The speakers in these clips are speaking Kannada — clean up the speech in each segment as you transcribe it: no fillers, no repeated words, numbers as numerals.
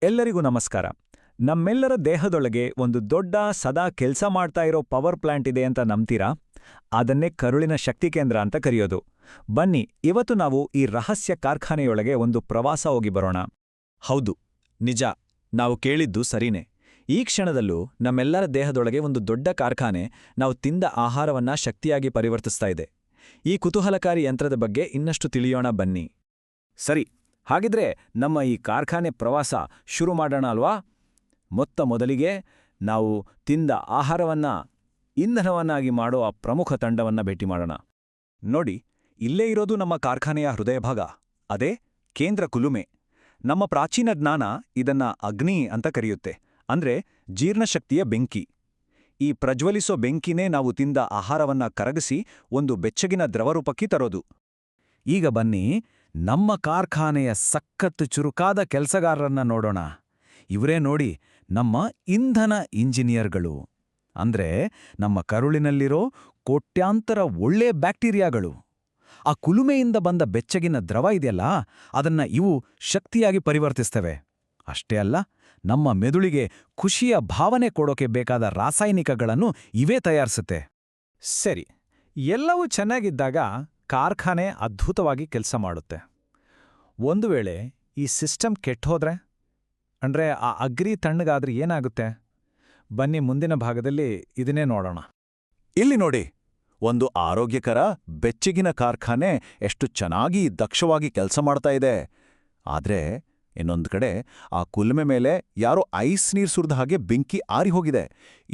ಎಲ್ಲರಿಗೂ ನಮಸ್ಕಾರ. ನಮ್ಮೆಲ್ಲರ ದೇಹದೊಳಗೆ ಒಂದು ದೊಡ್ಡ ಸದಾ ಕೆಲಸ ಮಾಡ್ತಾ ಇರೋ ಪವರ್ ಪ್ಲಾಂಟ್ ಇದೆ ಅಂತ ನಂಬ್ತೀರಾ? ಅದನ್ನೇ ಕರುಳಿನ ಶಕ್ತಿ ಕೇಂದ್ರ ಅಂತ ಕರೆಯೋದು. ಬನ್ನಿ, ಇವತ್ತು ನಾವು ಈ ರಹಸ್ಯ ಕಾರ್ಖಾನೆಯೊಳಗೆ ಒಂದು ಪ್ರವಾಸ ಹೋಗಿ ಬರೋಣ. ಹೌದು, ನಿಜ. ನಾವು ಕೇಳಿದ್ದು ಸರಿನೇ. ಈ ಕ್ಷಣದಲ್ಲೂ ನಮ್ಮೆಲ್ಲರ ದೇಹದೊಳಗೆ ಒಂದು ದೊಡ್ಡ ಕಾರ್ಖಾನೆ ನಾವು ತಿಂದ ಆಹಾರವನ್ನ ಶಕ್ತಿಯಾಗಿ ಪರಿವರ್ತಿಸ್ತಾ ಇದೆ. ಈ ಕುತೂಹಲಕಾರಿ ಯಂತ್ರದ ಬಗ್ಗೆ ಇನ್ನಷ್ಟು ತಿಳಿಯೋಣ ಬನ್ನಿ. ಸರಿ, ಹಾಗಿದ್ರೆ ನಮ್ಮ ಈ ಕಾರ್ಖಾನೆ ಪ್ರವಾಸ ಶುರು ಮಾಡೋಣ ಅಲ್ವಾ? ಮೊದಲಿಗೆ ನಾವು ತಿಂದ ಆಹಾರವನ್ನ ಇಂಧನವನ್ನಾಗಿ ಮಾಡೋ ಆ ಪ್ರಮುಖ ತಂಡವನ್ನ ಭೇಟಿ ಮಾಡೋಣ. ನೋಡಿ, ಇಲ್ಲೇ ಇರೋದು ನಮ್ಮ ಕಾರ್ಖಾನೆಯ ಹೃದಯ ಭಾಗ. ಅದೇ ಕೇಂದ್ರ ಕುಲುಮೆ. ನಮ್ಮ ಪ್ರಾಚೀನ ಜ್ಞಾನ ಇದನ್ನ ಅಗ್ನಿ ಅಂತ ಕರೆಯುತ್ತೆ, ಅಂದ್ರೆ ಜೀರ್ಣಶಕ್ತಿಯ ಬೆಂಕಿ. ಈ ಪ್ರಜ್ವಲಿಸೋ ಬೆಂಕಿನೇ ನಾವು ತಿಂದ ಆಹಾರವನ್ನ ಕರಗಿಸಿ ಒಂದು ಬೆಚ್ಚಗಿನ ದ್ರವರೂಪಕ್ಕೆ ತರೋದು. ಈಗ ಬನ್ನಿ, ನಮ್ಮ ಕಾರ್ಖಾನೆಯ ಸಖತ್ತು ಚುರುಕಾದ ಕೆಲಸಗಾರರನ್ನ ನೋಡೋಣ. ಇವರೇ ನೋಡಿ, ನಮ್ಮ ಇಂಧನ ಇಂಜಿನಿಯರ್ಗಳು. ಅಂದ್ರೆ ನಮ್ಮ ಕರುಳಿನಲ್ಲಿರೋ ಕೋಟ್ಯಾಂತರ ಒಳ್ಳೆ ಬ್ಯಾಕ್ಟೀರಿಯಾಗಳು. ಆ ಕುಲುಮೆಯಿಂದ ಬಂದ ಬೆಚ್ಚಗಿನ ದ್ರವ ಇದೆಯಲ್ಲ, ಅದನ್ನ ಇವು ಶಕ್ತಿಯಾಗಿ ಪರಿವರ್ತಿಸ್ತವೆ. ಅಷ್ಟೇ ಅಲ್ಲ, ನಮ್ಮ ಮೆದುಳಿಗೆ ಖುಷಿಯ ಭಾವನೆ ಕೊಡೋಕೆ ಬೇಕಾದ ರಾಸಾಯನಿಕಗಳನ್ನು ಇವೇ ತಯಾರಿಸುತ್ತೆ. ಸರಿ, ಎಲ್ಲವೂ ಚೆನ್ನಾಗಿದ್ದಾಗ ಕಾರ್ಖಾನೆ ಅದ್ಭುತವಾಗಿ ಕೆಲಸ ಮಾಡುತ್ತೆ. ಒಂದು ವೇಳೆ ಈ ಸಿಸ್ಟಮ್ ಕೆಟ್ಟೋದ್ರೆ, ಅಂದ್ರೆ ಆ ಅಗ್ನಿ ತಣ್ಣಗಾದ್ರೆ ಏನಾಗುತ್ತೆ? ಬನ್ನಿ, ಮುಂದಿನ ಭಾಗದಲ್ಲಿ ಇದನ್ನೇ ನೋಡೋಣ. ಇಲ್ಲಿ ನೋಡಿ, ಒಂದು ಆರೋಗ್ಯಕರ ಬೆಚ್ಚಗಿನ ಕಾರ್ಖಾನೆ ಎಷ್ಟು ಚೆನ್ನಾಗಿ ದಕ್ಷವಾಗಿ ಕೆಲಸ ಮಾಡ್ತಾ ಇದೆ. ಆದ್ರೆ ಇನ್ನೊಂದು ಕಡೆ ಆ ಕುಲುಮೆ ಮೇಲೆ ಯಾರೋ ಐಸ್ ನೀರು ಸುರಿದ ಹಾಗೆ ಬೆಂಕಿ ಆರಿ ಹೋಗಿದೆ.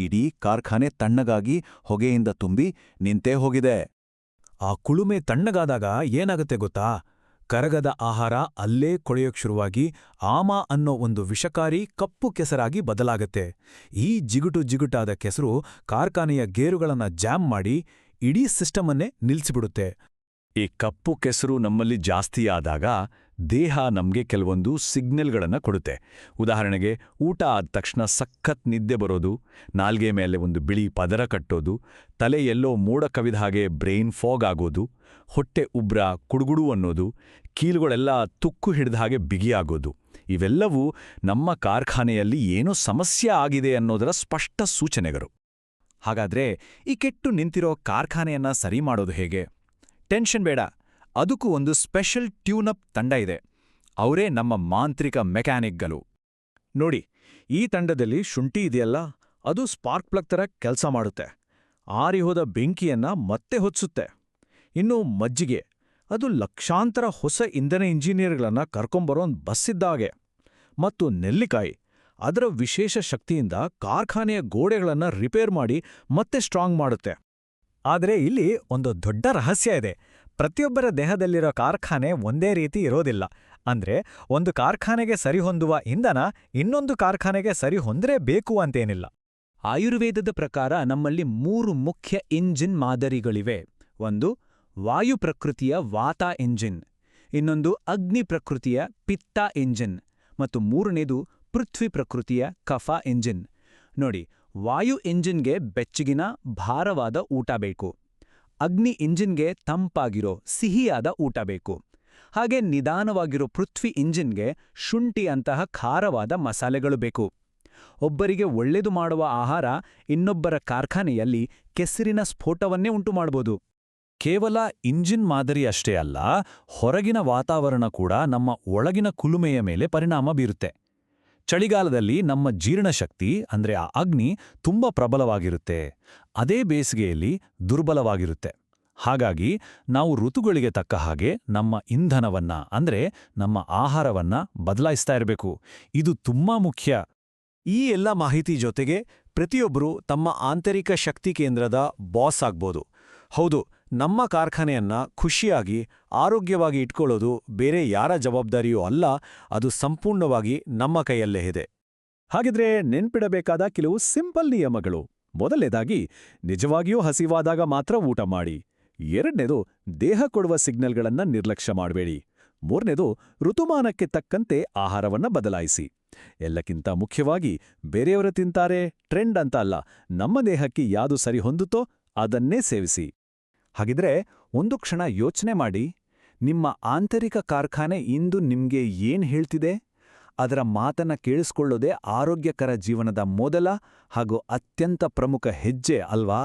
ಇಡೀ ಕಾರ್ಖಾನೆ ತಣ್ಣಗಾಗಿ ಹೊಗೆಯಿಂದ ತುಂಬಿ ನಿಂತೇ ಹೋಗಿದೆ. ಆ ಕುಲುಮೆ ತಣ್ಣಗಾದಾಗ ಏನಾಗುತ್ತೆ ಗೊತ್ತಾ? ಕರಗದ ಆಹಾರ ಅಲ್ಲೇ ಕೊಳೆಯೋಕ್ ಶುರುವಾಗಿ ಆಮ ಅನ್ನೋ ಒಂದು ವಿಷಕಾರಿ ಕಪ್ಪು ಕೆಸರಾಗಿ ಬದಲಾಗತ್ತೆ. ಈ ಜಿಗುಟಾದ ಕೆಸರು ಕಾರ್ಖಾನೆಯ ಗೇರುಗಳನ್ನ ಜಾಮ್ ಮಾಡಿ ಇಡೀ ಸಿಸ್ಟಮನ್ನೇ ನಿಲ್ಸಿಬಿಡುತ್ತೆ. ಈ ಕಪ್ಪು ಕೆಸರು ನಮ್ಮಲ್ಲಿ ಜಾಸ್ತಿಯಾದಾಗ ದೇಹ ನಮಗೆ ಕೆಲವೊಂದು ಸಿಗ್ನಲ್ಗಳನ್ನು ಕೊಡುತ್ತೆ. ಉದಾಹರಣೆಗೆ, ಊಟ ಆದ ತಕ್ಷಣ ಸಖತ್ ನಿದ್ದೆ ಬರೋದು, ನಾಲ್ಗೆ ಮೇಲೆ ಒಂದು ಬಿಳಿ ಪದರ ಕಟ್ಟೋದು, ತಲೆ ಎಲ್ಲೋ ಮೋಡ ಕವಿದ ಹಾಗೆ ಬ್ರೈನ್ ಫಾಗ್ ಆಗೋದು, ಹೊಟ್ಟೆ ಉಬ್ರ ಕುಡುಗುಡು ಅನ್ನೋದು, ಕೀಲುಗಳೆಲ್ಲ ತುಕ್ಕು ಹಿಡಿದ ಹಾಗೆ ಬಿಗಿಯಾಗೋದು. ಇವೆಲ್ಲವೂ ನಮ್ಮ ಕಾರ್ಖಾನೆಯಲ್ಲಿ ಏನೋ ಸಮಸ್ಯೆ ಆಗಿದೆ ಅನ್ನೋದರ ಸ್ಪಷ್ಟ ಸೂಚನೆಗಳು. ಹಾಗಾದ್ರೆ ಈ ಕೆಟ್ಟು ನಿಂತಿರೋ ಕಾರ್ಖಾನೆಯನ್ನ ಸರಿ ಮಾಡೋದು ಹೇಗೆ? ಟೆನ್ಷನ್ ಬೇಡ, ಅದಕ್ಕೂ ಒಂದು ಸ್ಪೆಷಲ್ ಟ್ಯೂನಪ್ ತಂಡ ಇದೆ. ಅವರೇ ನಮ್ಮ ಮಾಂತ್ರಿಕ ಮೆಕ್ಯಾನಿಕ್ಗಳು. ನೋಡಿ, ಈ ತಂಡದಲ್ಲಿ ಶುಂಠಿ ಇದೆಯಲ್ಲ, ಅದು ಸ್ಪಾರ್ಕ್ ಪ್ಲಗ್ ಥರ ಕೆಲಸ ಮಾಡುತ್ತೆ. ಆರಿಹೋದ ಬೆಂಕಿಯನ್ನ ಮತ್ತೆ ಹೊತ್ಸುತ್ತೆ. ಇನ್ನು ಮಜ್ಜಿಗೆ, ಅದು ಲಕ್ಷಾಂತರ ಹೊಸ ಇಂಧನ ಇಂಜಿನಿಯರ್ಗಳನ್ನ ಕರ್ಕೊಂಬರೋ ಒಂದು ಬಸ್ಸಿದ್ದಾಗೆ. ಮತ್ತು ನೆಲ್ಲಿಕಾಯಿ, ಅದರ ವಿಶೇಷ ಶಕ್ತಿಯಿಂದ ಕಾರ್ಖಾನೆಯ ಗೋಡೆಗಳನ್ನ ರಿಪೇರ್ ಮಾಡಿ ಮತ್ತೆ ಸ್ಟ್ರಾಂಗ್ ಮಾಡುತ್ತೆ. ಆದರೆ ಇಲ್ಲಿ ಒಂದು ದೊಡ್ಡ ರಹಸ್ಯ ಇದೆ. ಪ್ರತಿಯೊಬ್ಬರ ದೇಹದಲ್ಲಿರೋ ಕಾರ್ಖಾನೆ ಒಂದೇ ರೀತಿ ಇರೋದಿಲ್ಲ. ಅಂದ್ರೆ ಒಂದು ಕಾರ್ಖಾನೆಗೆ ಸರಿಹೊಂದುವ ಇಂಧನ ಇನ್ನೊಂದು ಕಾರ್ಖಾನೆಗೆ ಸರಿಹೊಂದರೇಬೇಕು ಅಂತೇನಿಲ್ಲ. ಆಯುರ್ವೇದದ ಪ್ರಕಾರ ನಮ್ಮಲ್ಲಿ 3 ಮುಖ್ಯ ಇಂಜಿನ್ ಮಾದರಿಗಳಿವೆ. ಒಂದು ವಾಯು ಪ್ರಕೃತಿಯ ವಾತ ಇಂಜಿನ್, ಇನ್ನೊಂದು ಅಗ್ನಿ ಪ್ರಕೃತಿಯ ಪಿತ್ತ ಇಂಜಿನ್, ಮತ್ತು ಮೂರನೇದು ಪೃಥ್ವಿ ಪ್ರಕೃತಿಯ ಕಫ ಇಂಜಿನ್. ನೋಡಿ, ವಾಯು ಇಂಜಿನ್ಗೆ ಬೆಚ್ಚಗಿನ ಭಾರವಾದ ಊಟ ಬೇಕು. ಅಗ್ನಿ ಇಂಜಿನ್ಗೆ ತಂಪಾಗಿರೋ ಸಿಹಿಯಾದ ಊಟ ಬೇಕು. ಹಾಗೆ ನಿಧಾನವಾಗಿರೋ ಪೃಥ್ವಿ ಇಂಜಿನ್ಗೆ ಶುಂಠಿ ಅಂತಹ ಖಾರವಾದ ಮಸಾಲೆಗಳು ಬೇಕು. ಒಬ್ಬರಿಗೆ ಒಳ್ಳೆದು ಮಾಡುವ ಆಹಾರ ಇನ್ನೊಬ್ಬರ ಕಾರ್ಖಾನೆಯಲ್ಲಿ ಕೆಸರಿನ ಸ್ಫೋಟವನ್ನೇ ಉಂಟುಮಾಡ್ಬೋದು. ಕೇವಲ ಇಂಜಿನ್ ಮಾದರಿ ಅಷ್ಟೇ ಅಲ್ಲ, ಹೊರಗಿನ ವಾತಾವರಣ ಕೂಡ ನಮ್ಮ ಒಳಗಿನ ಕುಲುಮೆಯ ಮೇಲೆ ಪರಿಣಾಮ ಬೀರುತ್ತೆ. ಚಳಿಗಾಲದಲ್ಲಿ ನಮ್ಮ ಜೀರ್ಣಶಕ್ತಿ ಅಂದ್ರೆ ಆ ಅಗ್ನಿ ತುಂಬಾ ಪ್ರಬಲವಾಗಿರುತ್ತೆ. ಅದೇ ಬೇಸಿಗೆಯಲ್ಲಿ ದುರ್ಬಲವಾಗಿರುತ್ತೆ. ಹಾಗಾಗಿ ನಾವು ಋತುಗಳಿಗೆ ತಕ್ಕ ಹಾಗೆ ನಮ್ಮ ಇಂಧನವನ್ನ ಅಂದ್ರೆ ನಮ್ಮ ಆಹಾರವನ್ನ ಬದಲಾಯಿಸ್ತಾ ಇರಬೇಕು. ಇದು ತುಂಬಾ ಮುಖ್ಯ. ಈ ಎಲ್ಲ ಮಾಹಿತಿ ಜೊತೆಗೆ ಪ್ರತಿಯೊಬ್ಬರೂ ತಮ್ಮ ಆಂತರಿಕ ಶಕ್ತಿ ಕೇಂದ್ರದ ಬಾಸ್ ಆಗ್ಬೋದು. ಹೌದು, ನಮ್ಮ ಕಾರ್ಖಾನೆಯನ್ನ ಖುಷಿಯಾಗಿ ಆರೋಗ್ಯವಾಗಿ ಇಟ್ಕೊಳ್ಳೋದು ಬೇರೆ ಯಾರ ಜವಾಬ್ದಾರಿಯೂ ಅಲ್ಲ, ಅದು ಸಂಪೂರ್ಣವಾಗಿ ನಮ್ಮ ಕೈಯಲ್ಲೇ ಇದೆ. ಹಾಗಿದ್ರೆ ನೆನ್ಪಿಡಬೇಕಾದ ಕೆಲವು ಸಿಂಪಲ್ ನಿಯಮಗಳು. ಮೊದಲನೇದಾಗಿ, ನಿಜವಾಗಿಯೂ ಹಸಿವಾದಾಗ ಮಾತ್ರ ಊಟ ಮಾಡಿ. ಎರಡನೇದು, ದೇಹ ಕೊಡುವ ಸಿಗ್ನಲ್ಗಳನ್ನ ನಿರ್ಲಕ್ಷ್ಯ ಮಾಡಬೇಡಿ. ಮೂರನೇದು, ಋತುಮಾನಕ್ಕೆ ತಕ್ಕಂತೆ ಆಹಾರವನ್ನ ಬದಲಾಯಿಸಿ. ಎಲ್ಲಕ್ಕಿಂತ ಮುಖ್ಯವಾಗಿ, ಬೇರೆಯವರು ತಿಂತಾರೆ ಟ್ರೆಂಡ್ ಅಂತ ಅಲ್ಲ, ನಮ್ಮ ದೇಹಕ್ಕೆ ಯಾವುದು ಸರಿ ಹೊಂದುತ್ತೋ ಅದನ್ನೇ ಸೇವಿಸಿ. ಹಾಗಿದ್ರೆ ಒಂದು ಕ್ಷಣ ಯೋಚನೆ ಮಾಡಿ, ನಿಮ್ಮ ಆಂತರಿಕ ಕಾರ್ಖಾನೆ ಇಂದು ನಿಮ್ಗೆ ಏನ್ ಹೇಳ್ತಿದೆ? ಅದರ ಮಾತನ್ನ ಕೇಳಿಸ್ಕೊಳ್ಳೋದೇ ಆರೋಗ್ಯಕರ ಜೀವನದ ಮೊದಲ ಹಾಗೂ ಅತ್ಯಂತ ಪ್ರಮುಖ ಹೆಜ್ಜೆ ಅಲ್ವಾ?